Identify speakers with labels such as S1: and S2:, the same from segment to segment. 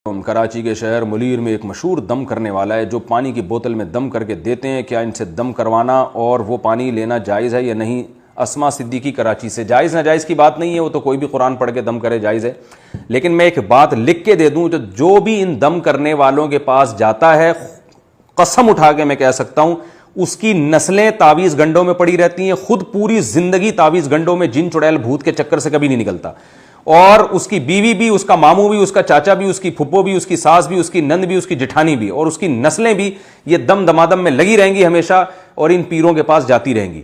S1: کراچی کے شہر منیر میں ایک مشہور دم کرنے والا ہے جو پانی کی بوتل میں دم کر کے دیتے ہیں. کیا ان سے دم کروانا اور وہ پانی لینا جائز ہے یا نہیں؟ اسما صدیقی کراچی سے. جائز ناجائز کی بات نہیں ہے, وہ تو کوئی بھی قرآن پڑھ کے دم کرے جائز ہے, لیکن میں ایک بات لکھ کے دے دوں, جو بھی ان دم کرنے والوں کے پاس جاتا ہے, قسم اٹھا کے میں کہہ سکتا ہوں اس کی نسلیں تعویذ گنڈوں میں پڑی رہتی ہیں, خود پوری زندگی تعویذ گنڈوں میں جن چڑیل بھوت کے چکر سے کبھی نہیں نکلتا, اور اس کی بیوی بھی, اس کا ماموں بھی, اس کا چاچا بھی, اس کی پھپھو بھی, اس کی ساس بھی, اس کی نند بھی, اس کی جٹھانی بھی, اور اس کی نسلیں بھی یہ دم دمادم میں لگی رہیں گی ہمیشہ, اور ان پیروں کے پاس جاتی رہیں گی.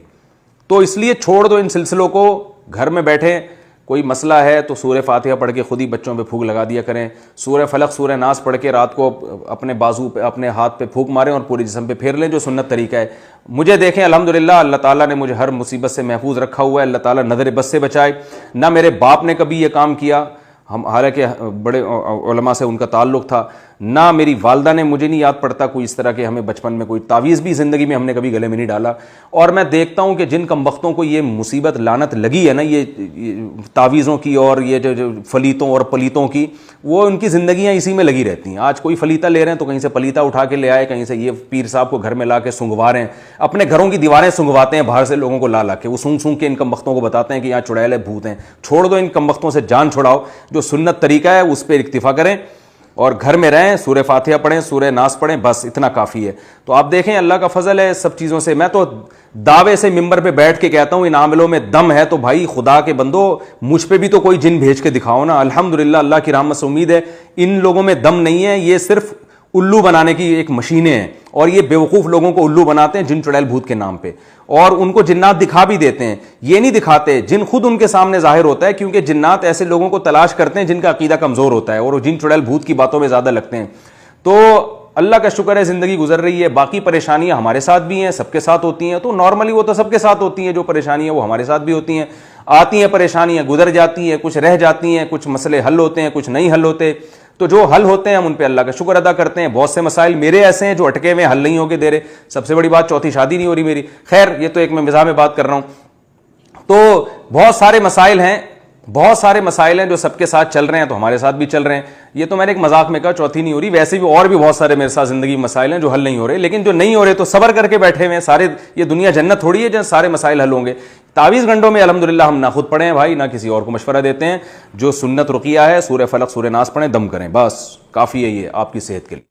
S1: تو اس لیے چھوڑ دو ان سلسلوں کو, گھر میں بیٹھیں, کوئی مسئلہ ہے تو سورہ فاتحہ پڑھ کے خود ہی بچوں پہ پھونک لگا دیا کریں, سورہ فلق سورہ ناس پڑھ کے رات کو اپنے بازو پہ, اپنے ہاتھ پہ پھونک ماریں اور پورے جسم پہ پھیر لیں, جو سنت طریقہ ہے. مجھے دیکھیں الحمدللہ اللہ تعالیٰ نے مجھے ہر مصیبت سے محفوظ رکھا ہوا ہے, اللہ تعالیٰ نظر بد سے بچائے. نہ میرے باپ نے کبھی یہ کام کیا, ہم حالانکہ بڑے علماء سے ان کا تعلق تھا, نہ میری والدہ نے, مجھے نہیں یاد پڑتا کوئی اس طرح کے ہمیں بچپن میں کوئی تعویذ بھی زندگی میں ہم نے کبھی گلے میں نہیں ڈالا. اور میں دیکھتا ہوں کہ جن کم وقتوں کو یہ مصیبت لعنت لگی ہے نا, یہ تعویذوں کی اور یہ جو فلیتوں اور پلیتوں کی, وہ ان کی زندگیاں اسی میں لگی رہتی ہیں. آج کوئی فلیتا لے رہے ہیں تو کہیں سے پلیتا اٹھا کے لے آئے, کہیں سے یہ پیر صاحب کو گھر میں لا کے سنگوا رہے ہیں, اپنے گھروں کی دیواریں سنگواتے ہیں باہر سے لوگوں کو لا لا کے, وہ سونگ سونگ کے ان کم وقتوں کو بتاتے ہیں کہ یہاں چڑیل ہے, بھوت ہیں. چھوڑ دو ان کم وقتوں سے, جان چھڑاؤ, جو سنت طریقہ ہے اس پہ اکتفا کریں اور گھر میں رہیں, سورہ فاتحہ پڑھیں, سورہ ناس پڑھیں, بس اتنا کافی ہے. تو آپ دیکھیں اللہ کا فضل ہے سب چیزوں سے. میں تو دعوے سے ممبر پہ بیٹھ کے کہتا ہوں ان عاملوں میں دم ہے تو بھائی خدا کے بندو مجھ پہ بھی تو کوئی جن بھیج کے دکھاؤ نا. الحمدللہ اللہ کی رحمت سے امید ہے ان لوگوں میں دم نہیں ہے, یہ صرف الو بنانے کی ایک مشینیں ہیں, اور یہ بیوقوف لوگوں کو الو بناتے ہیں جن چڑیل بھوت کے نام پہ, اور ان کو جنات دکھا بھی دیتے ہیں. یہ نہیں دکھاتے, جن خود ان کے سامنے ظاہر ہوتا ہے, کیونکہ جنات ایسے لوگوں کو تلاش کرتے ہیں جن کا عقیدہ کمزور ہوتا ہے, اور وہ جن چڑیل بھوت کی باتوں میں زیادہ لگتے ہیں. تو اللہ کا شکر ہے زندگی گزر رہی ہے. باقی پریشانیاں ہمارے ساتھ بھی ہیں, سب کے ساتھ ہوتی ہیں, تو نارملی وہ تو سب کے ساتھ ہوتی ہیں, جو پریشانیاں وہ ہمارے ساتھ بھی ہوتی ہیں. آتی ہیں پریشانیاں, گزر جاتی ہیں, کچھ رہ جاتی ہیں, کچھ مسئلے حل ہوتے ہیں, کچھ نہیں حل ہوتے. تو جو حل ہوتے ہیں ہم ان پہ اللہ کا شکر ادا کرتے ہیں. بہت سے مسائل میرے ایسے ہیں جو اٹکے میں حل نہیں ہو کے دے رہے. سب سے بڑی بات, چوتھی شادی نہیں ہو رہی میری. خیر یہ تو ایک میں مزاح میں بات کر رہا ہوں. تو بہت سارے مسائل ہیں, بہت سارے مسائل ہیں جو سب کے ساتھ چل رہے ہیں, تو ہمارے ساتھ بھی چل رہے ہیں. یہ تو میں نے ایک مذاق میں کہا چوتھی نہیں ہو رہی, ویسے بھی اور بھی بہت سارے میرے ساتھ زندگی میں مسائل ہیں جو حل نہیں ہو رہے, لیکن جو نہیں ہو رہے تو صبر کر کے بیٹھے ہوئے ہیں. سارے یہ دنیا جنت تھوڑی ہے جہاں سارے مسائل حل ہوں گے. تعویذ گنڈوں میں الحمدللہ ہم نہ خود پڑھیں بھائی, نہ کسی اور کو مشورہ دیتے ہیں. جو سنت رقیہ ہے, سورہ فلق سورہ ناس پڑھیں, دم کریں, بس کافی ہے یہ آپ کی صحت کے لیے.